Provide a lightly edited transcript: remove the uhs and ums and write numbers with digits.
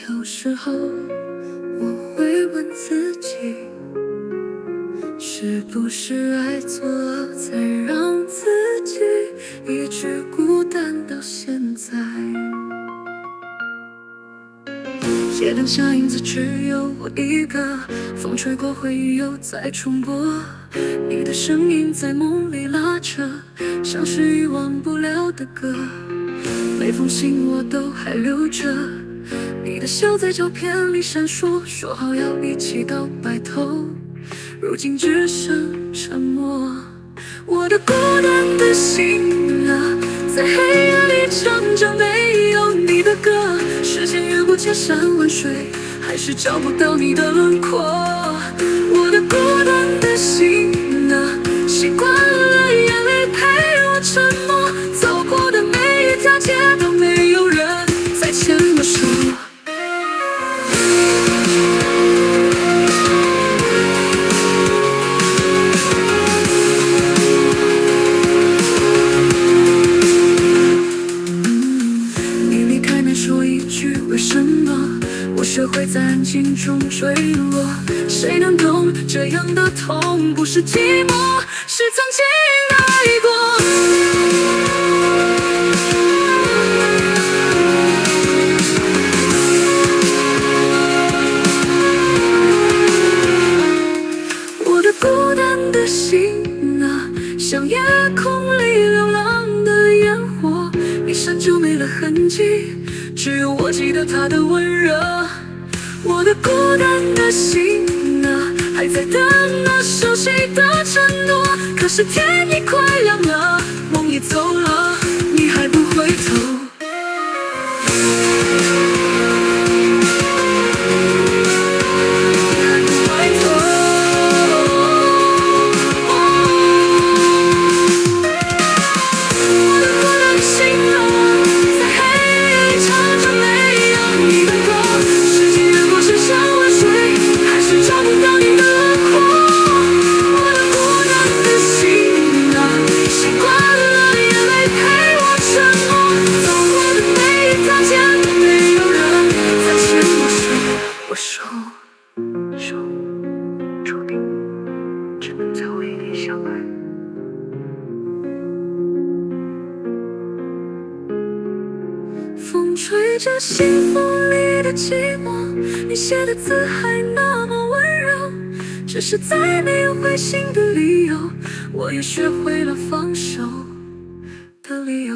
有时候我会问自己，是不是爱错了，才让自己一直孤单到现在？街灯下影子只有我一个，风吹过回忆又在重播，你的声音在梦里拉扯，像是遗忘不了的歌。每封信我都还留着，你的笑在照片里闪烁，说好要一起到白头，如今只剩沉默。我的孤单的心啊，在黑夜里唱着没有你的歌，时间越过千山万水，还是找不到你的轮廓。我的孤单的心啊，习惯了眼泪陪我沉默，走过的每一条街都没有人再牵我手。为什么我学会在安静中坠落？谁能懂这样的痛？不是寂寞，是曾经爱过。我的孤单的心啊，像夜空里流浪的烟火，一闪就没了痕迹，只有我记得他的温热。我的孤单的心啊，还在等那熟悉的承诺，可是天已快亮了，梦也走了，你还不回头。注定只能在回忆里相爱。风吹着信封里的寂寞，你写的字还那么温柔，只是再没有回信的理由，我也学会了放手的理由。